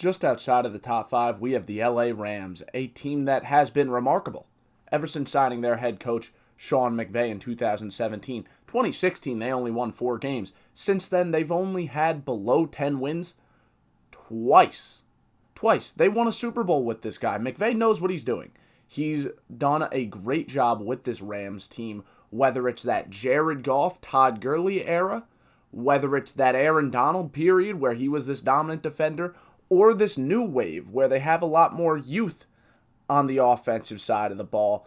Just outside of the top five, we have the LA Rams, a team that has been remarkable ever since signing their head coach, Sean McVay, in 2017. 2016, they only won 4 games. Since then, they've only had below 10 wins twice. Twice. They won a Super Bowl with this guy. McVay knows what he's doing. He's done a great job with this Rams team, whether it's that Jared Goff, Todd Gurley era, whether it's that Aaron Donald period where he was this dominant defender, or this new wave where they have a lot more youth on the offensive side of the ball.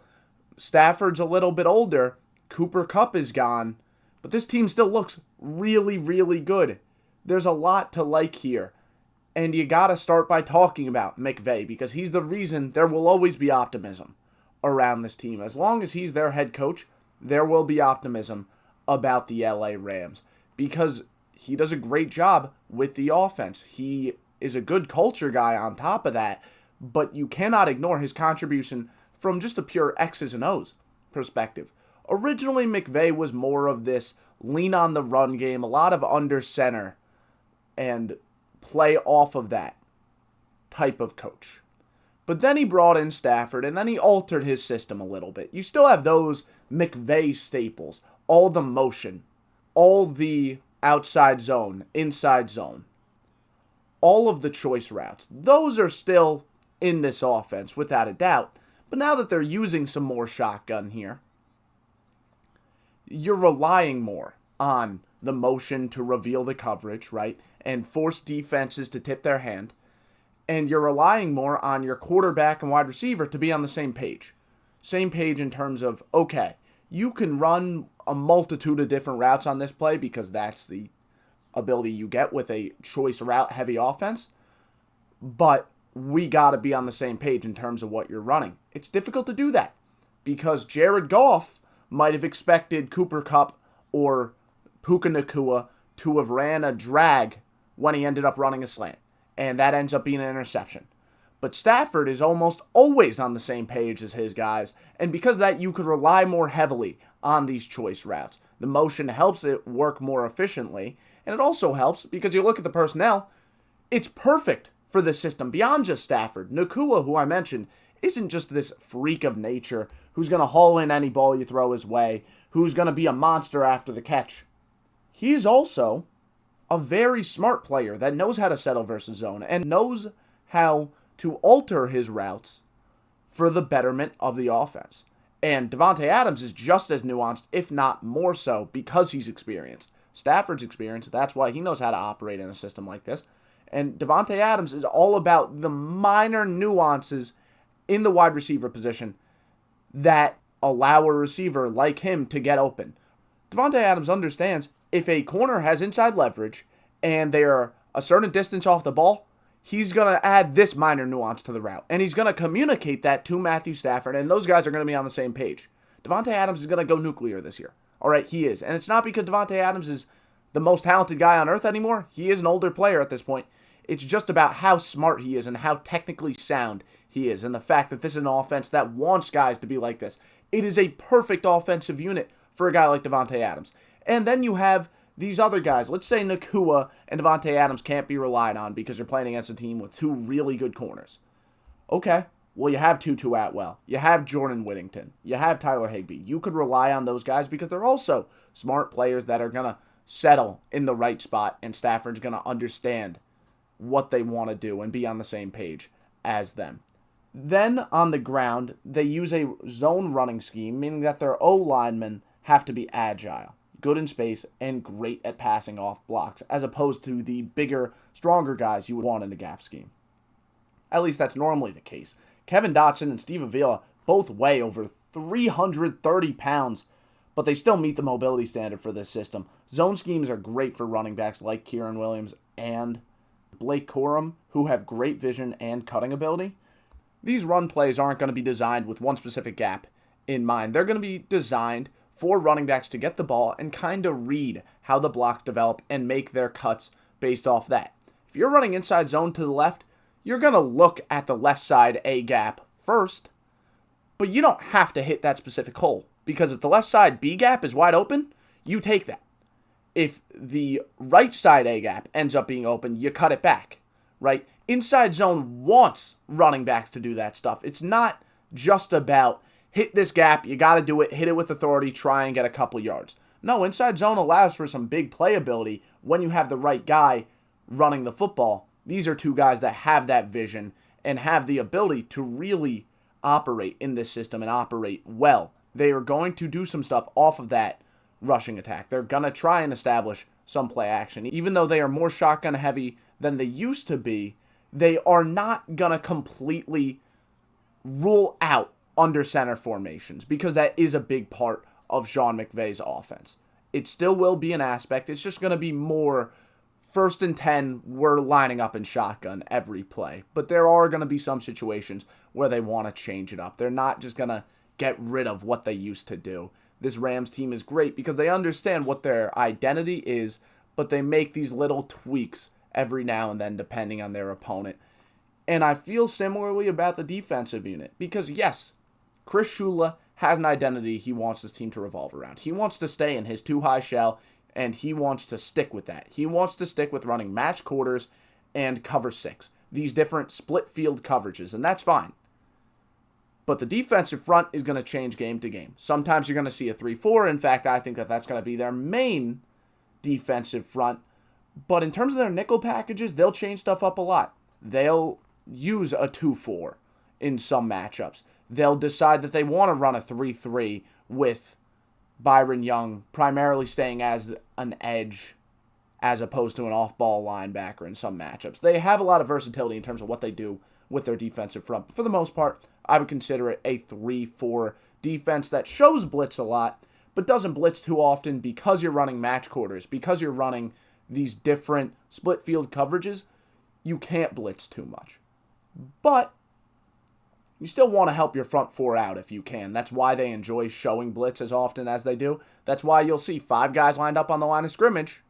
Stafford's a little bit older. Cooper Kupp is gone. But this team still looks really, really good. There's a lot to like here. And you got to start by talking about McVay because he's the reason there will always be optimism around this team. As long as he's their head coach, there will be optimism about the LA Rams because he does a great job with the offense. He is a good culture guy on top of that, but you cannot ignore his contribution from just a pure X's and O's perspective. Originally, McVay was more of this lean on the run game, a lot of under center, and play off of that type of coach. But then he brought in Stafford, and then he altered his system a little bit. You still have those McVay staples, all the motion, all the outside zone, inside zone, all of the choice routes. Those are still in this offense, without a doubt. But now that they're using some more shotgun here, you're relying more on the motion to reveal the coverage, right? And force defenses to tip their hand. And you're relying more on your quarterback and wide receiver to be on the same page. Same page in terms of, okay, you can run a multitude of different routes on this play because that's the ability you get with a choice route heavy offense. But we got to be on the same page in terms of what you're running. It's difficult to do that because Jared Goff might have expected Cooper Kupp or Puka Nacua to have ran a drag when he ended up running a slant. And that ends up being an interception. But Stafford is almost always on the same page as his guys. And because of that, you could rely more heavily on these choice routes. The motion helps it work more efficiently. And it also helps because you look at the personnel, it's perfect for this system. Beyond just Stafford, Nacua, who I mentioned, isn't just this freak of nature who's going to haul in any ball you throw his way, who's going to be a monster after the catch. He's also a very smart player that knows how to settle versus zone and knows how to alter his routes for the betterment of the offense. And Davante Adams is just as nuanced, if not more so, because he's experienced. Stafford's experienced, that's why he knows how to operate in a system like this. And Davante Adams is all about the minor nuances in the wide receiver position that allow a receiver like him to get open. Davante Adams understands if a corner has inside leverage and they are a certain distance off the ball, he's going to add this minor nuance to the route. And he's going to communicate that to Matthew Stafford, and those guys are going to be on the same page. Davante Adams is going to go nuclear this year. All right, he is. And it's not because Davante Adams is the most talented guy on earth anymore. He is an older player at this point. It's just about how smart he is and how technically sound he is, and the fact that this is an offense that wants guys to be like this. It is a perfect offensive unit for a guy like Davante Adams. And then you have these other guys. Let's say Nacua and Davante Adams can't be relied on because you're playing against a team with two really good corners. Okay, well, you have Tutu Atwell. You have Jordan Whittington. You have Tyler Higbee. You could rely on those guys because they're also smart players that are going to settle in the right spot, and Stafford's going to understand what they want to do and be on the same page as them. Then on the ground, they use a zone running scheme, meaning that their O-linemen have to be agile, good in space, and great at passing off blocks, as opposed to the bigger, stronger guys you would want in a gap scheme. At least that's normally the case. Kevin Dotson and Steve Avila both weigh over 330 pounds, but they still meet the mobility standard for this system. Zone schemes are great for running backs like Kieran Williams and Blake Corum, who have great vision and cutting ability. These run plays aren't going to be designed with one specific gap in mind. They're going to be designed for running backs to get the ball and kind of read how the blocks develop and make their cuts based off that. If you're running inside zone to the left, you're going to look at the left side A gap first, but you don't have to hit that specific hole, because if the left side B gap is wide open, you take that. If the right side A gap ends up being open, you cut it back, right? Inside zone wants running backs to do that stuff. It's not just about hit this gap, you got to do it, hit it with authority, try and get a couple yards. No, inside zone allows for some big playability when you have the right guy running the football. These are two guys that have that vision and have the ability to really operate in this system and operate well. They are going to do some stuff off of that rushing attack. They're going to try and establish some play action. Even though they are more shotgun heavy than they used to be, they are not going to completely rule out under center formations because that is a big part of Sean McVay's offense. It still will be an aspect. It's just going to be more 1st and 10, we're lining up in shotgun every play. But there are going to be some situations where they want to change it up. They're not just going to get rid of what they used to do. This Rams team is great because they understand what their identity is, but they make these little tweaks every now and then depending on their opponent. And I feel similarly about the defensive unit because, yes, Chris Shula has an identity he wants his team to revolve around. He wants to stay in his too-high shell, and he wants to stick with that. He wants to stick with running match quarters and cover 6. These different split field coverages, and that's fine. But the defensive front is going to change game to game. Sometimes you're going to see a 3-4. In fact, I think that that's going to be their main defensive front. But in terms of their nickel packages, they'll change stuff up a lot. They'll use a 2-4 in some matchups. They'll decide that they want to run a 3-3 with Byron Young primarily staying as an edge as opposed to an off-ball linebacker in some matchups. They have a lot of versatility in terms of what they do with their defensive front. But for the most part, I would consider it a 3-4 defense that shows blitz a lot, but doesn't blitz too often because you're running match quarters, because you're running these different split field coverages. You can't blitz too much. But you still want to help your front 4 out if you can. That's why they enjoy showing blitz as often as they do. That's why you'll see 5 guys lined up on the line of scrimmage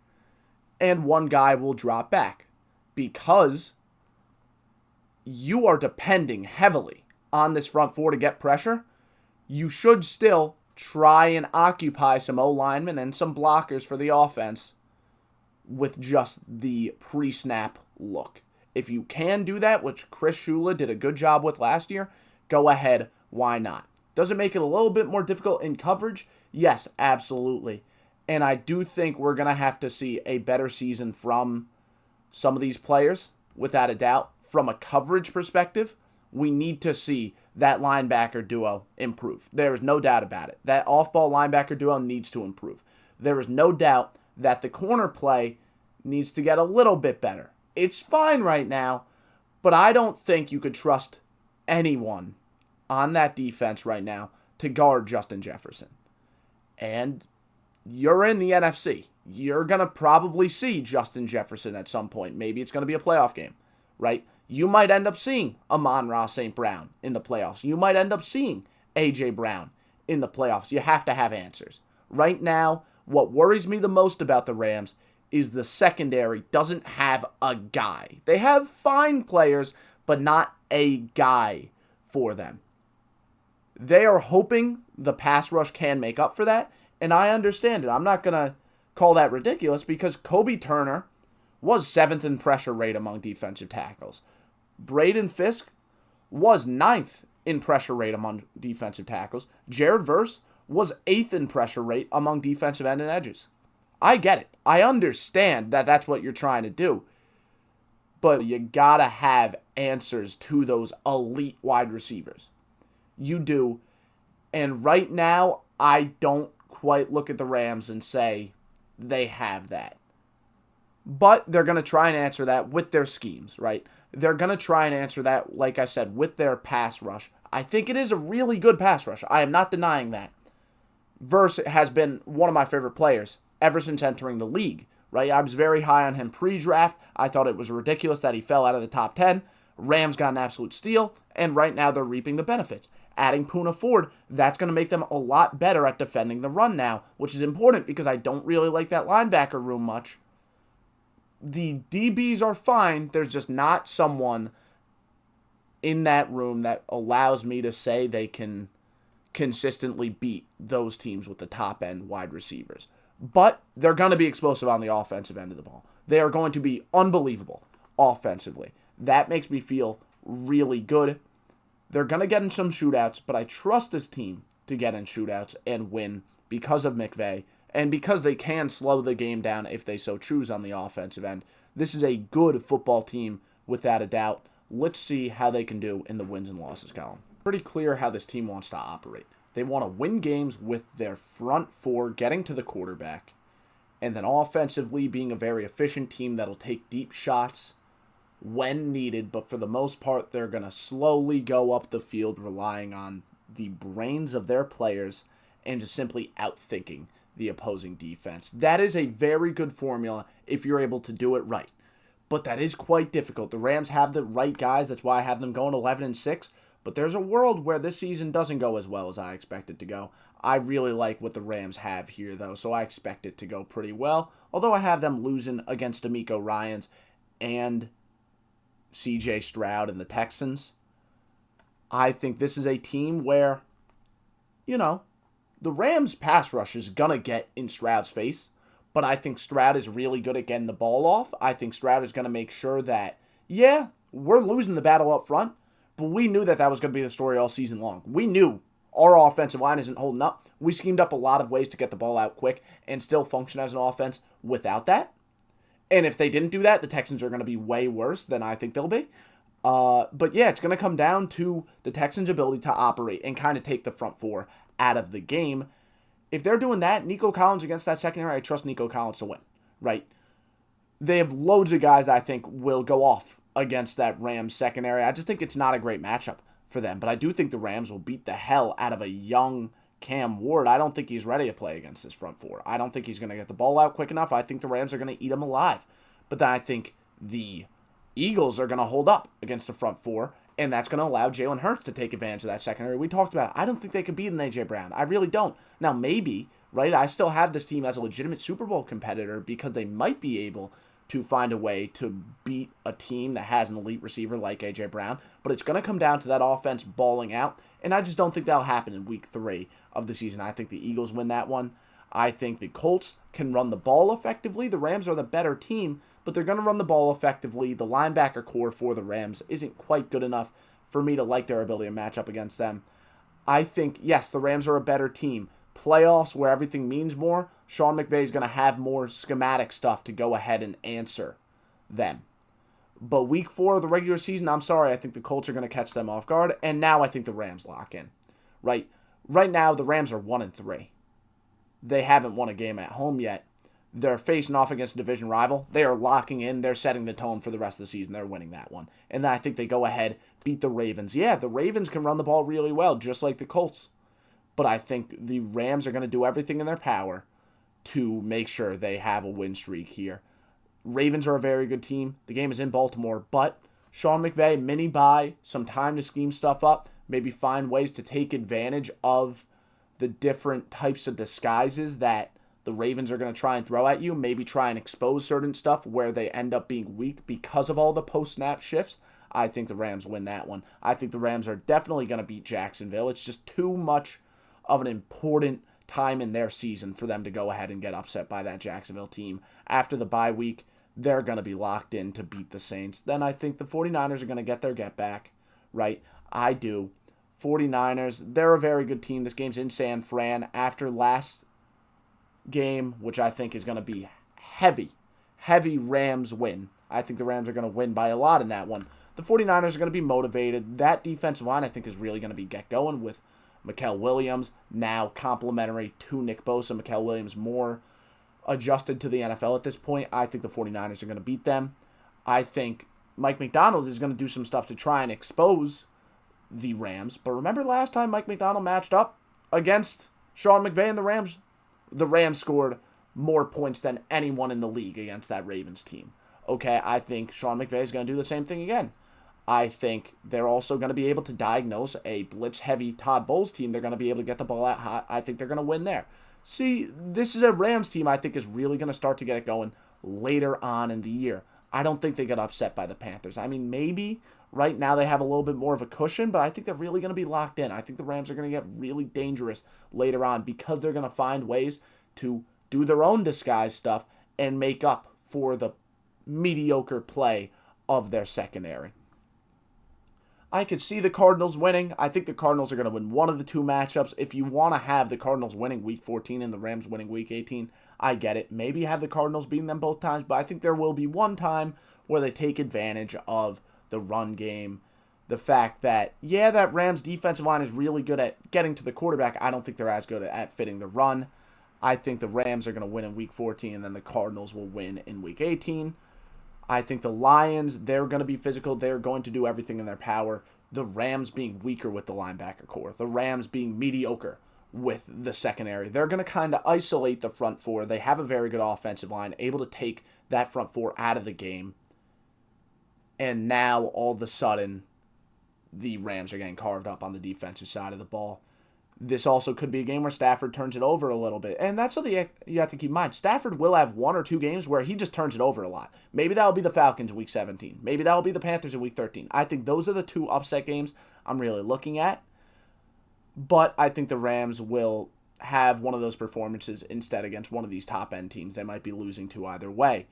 and 1 guy will drop back because you are depending heavily on this front 4 to get pressure. You should still try and occupy some O-linemen and some blockers for the offense with just the pre-snap look. If you can do that, which Chris Shula did a good job with last year, go ahead. Why not? Does it make it a little bit more difficult in coverage? Yes, absolutely. And I do think we're going to have to see a better season from some of these players, without a doubt. From a coverage perspective, we need to see that linebacker duo improve. There is no doubt about it. That off-ball linebacker duo needs to improve. There is no doubt that the corner play needs to get a little bit better. It's fine right now, but I don't think you could trust anyone on that defense right now to guard Justin Jefferson. And you're in the NFC. You're going to probably see Justin Jefferson at some point. Maybe it's going to be a playoff game, right? You might end up seeing Amon-Ra St. Brown in the playoffs. You might end up seeing A.J. Brown in the playoffs. You have to have answers. Right now, what worries me the most about the Rams is the secondary doesn't have a guy. They have fine players, but not a guy for them. They are hoping the pass rush can make up for that, and I understand it. I'm not going to call that ridiculous because Kobe Turner was 7th in pressure rate among defensive tackles. Braden Fisk was 9th in pressure rate among defensive tackles. Jared Verse was 8th in pressure rate among defensive end and edges. I get it. I understand that that's what you're trying to do. But you gotta have answers to those elite wide receivers. You do. And right now, I don't quite look at the Rams and say they have that. But they're going to try and answer that with their schemes, right? They're going to try and answer that, like I said, with their pass rush. I think it is a really good pass rush. I am not denying that. Verse has been one of my favorite players ever since entering the league, right? I was very high on him pre-draft. I thought it was ridiculous that he fell out of the top 10. Rams got an absolute steal, and right now they're reaping the benefits. Adding Poona Ford, that's going to make them a lot better at defending the run now, which is important because I don't really like that linebacker room much. The DBs are fine. There's just not someone in that room that allows me to say they can consistently beat those teams with the top-end wide receivers. But they're going to be explosive on the offensive end of the ball. They are going to be unbelievable offensively. That makes me feel really good. They're going to get in some shootouts, but I trust this team to get in shootouts and win because of McVay and because they can slow the game down if they so choose on the offensive end. This is a good football team without a doubt. Let's see how they can do in the wins and losses column. Pretty clear how this team wants to operate. They want to win games with their front four getting to the quarterback, and then offensively being a very efficient team that'll take deep shots when needed, but for the most part, they're going to slowly go up the field relying on the brains of their players and just simply outthinking the opposing defense. That is a very good formula if you're able to do it right, but that is quite difficult. The Rams have the right guys. That's why I have them going 11-6, but there's a world where this season doesn't go as well as I expect it to go. I really like what the Rams have here, though, so I expect it to go pretty well, although I have them losing against D'Amico Ryans and C.J. Stroud and the Texans. I think this is a team where, the Rams' pass rush is going to get in Stroud's face, but I think Stroud is really good at getting the ball off. I think Stroud is going to make sure that, we're losing the battle up front, but we knew that was going to be the story all season long. We knew our offensive line isn't holding up. We schemed up a lot of ways to get the ball out quick and still function as an offense without that. And if they didn't do that, the Texans are going to be way worse than I think they'll be. But yeah, it's going to come down to the Texans' ability to operate and kind of take the front four out of the game. If they're doing that, Nico Collins against that secondary, I trust Nico Collins to win, right? They have loads of guys that I think will go off against that Rams secondary. I just think it's not a great matchup for them. But I do think the Rams will beat the hell out of a young Cam Ward. I don't think he's ready to play against this front four. I don't think he's going to get the ball out quick enough. I think the Rams are going to eat him alive. But then I think the Eagles are going to hold up against the front four, and that's going to allow Jalen Hurts to take advantage of that secondary. We talked about it. I don't think they could beat an A.J. Brown. I really don't. Now, maybe, right, I still have this team as a legitimate Super Bowl competitor because they might be able to find a way to beat a team that has an elite receiver like A.J. Brown, but it's going to come down to that offense balling out, and I just don't think that'll happen in week 3 of the season. I think the Eagles win that one. I think the Colts can run the ball effectively. The Rams are the better team, but they're going to run the ball effectively. The linebacker core for the Rams isn't quite good enough for me to like their ability to match up against them. I think, yes, the Rams are a better team. Playoffs, where everything means more, Sean McVay is going to have more schematic stuff to go ahead and answer them. But week 4 of the regular season, I'm sorry, I think the Colts are going to catch them off guard, and now I think the Rams lock in. Right now, the Rams are 1-3. They haven't won a game at home yet. They're facing off against a division rival. They are locking in. They're setting the tone for the rest of the season. They're winning that one. And then I think they go ahead, beat the Ravens. Yeah, the Ravens can run the ball really well, just like the Colts. But I think the Rams are going to do everything in their power to make sure they have a win streak here. Ravens are a very good team. The game is in Baltimore, but Sean McVay, mini bye, some time to scheme stuff up, maybe find ways to take advantage of the different types of disguises that the Ravens are going to try and throw at you, maybe try and expose certain stuff where they end up being weak because of all the post-snap shifts. I think the Rams win that one. I think the Rams are definitely going to beat Jacksonville. It's just too much of an important time in their season for them to go ahead and get upset by that Jacksonville team. After the bye week, they're going to be locked in to beat the Saints. Then I think the 49ers are going to get their get back, right? I do. 49ers, they're a very good team. This game's in San Fran. After last game, which I think is going to be heavy Rams win. I think the Rams are going to win by a lot in that one. The 49ers are going to be motivated. That defensive line, I think, is really going to be get going with Mikael Williams, now complimentary to Nick Bosa. Mikael Williams more adjusted to the NFL at this point. I think the 49ers are going to beat them. I think Mike McDonald is going to do some stuff to try and expose the Rams. But remember last time Mike McDonald matched up against Sean McVay and the Rams? The Rams scored more points than anyone in the league against that Ravens team. Okay, I think Sean McVay is going to do the same thing again. I think they're also going to be able to diagnose a blitz-heavy Todd Bowles team. They're going to be able to get the ball out hot. I think they're going to win there. See, this is a Rams team I think is really going to start to get it going later on in the year. I don't think they get upset by the Panthers. I mean, maybe right now they have a little bit more of a cushion, but I think they're really going to be locked in. I think the Rams are going to get really dangerous later on because they're going to find ways to do their own disguise stuff and make up for the mediocre play of their secondary. I could see the Cardinals winning. I think the Cardinals are going to win one of the two matchups. If you want to have the Cardinals winning Week 14 and the Rams winning Week 18, I get it. Maybe have the Cardinals beating them both times, but I think there will be one time where they take advantage of the run game. The fact that, yeah, that Rams defensive line is really good at getting to the quarterback. I don't think they're as good at fitting the run. I think the Rams are going to win in Week 14, and then the Cardinals will win in Week 18. I think the Lions, they're going to be physical. They're going to do everything in their power. The Rams being weaker with the linebacker core. The Rams being mediocre with the secondary. They're going to kind of isolate the front four. They have a very good offensive line, able to take that front four out of the game. And now, all of a sudden, the Rams are getting carved up on the defensive side of the ball. This also could be a game where Stafford turns it over a little bit. And that's something you have to keep in mind. Stafford will have one or two games where he just turns it over a lot. Maybe that'll be the Falcons in Week 17. Maybe that'll be the Panthers in Week 13. I think those are the two upset games I'm really looking at. But I think the Rams will have one of those performances instead against one of these top-end teams they might be losing to either way.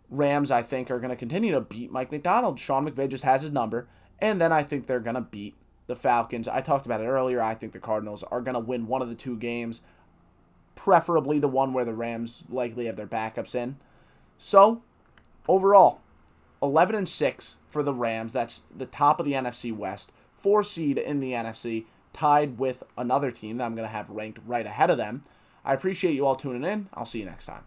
Rams, I think, are going to continue to beat Mike McDonald. Sean McVay just has his number. And then I think they're going to beat the Falcons. I talked about it earlier. I think the Cardinals are going to win one of the two games, preferably the one where the Rams likely have their backups in. So, overall, 11-6 for the Rams. That's the top of the NFC West. 4 seed in the NFC, tied with another team that I'm going to have ranked right ahead of them. I appreciate you all tuning in. I'll see you next time.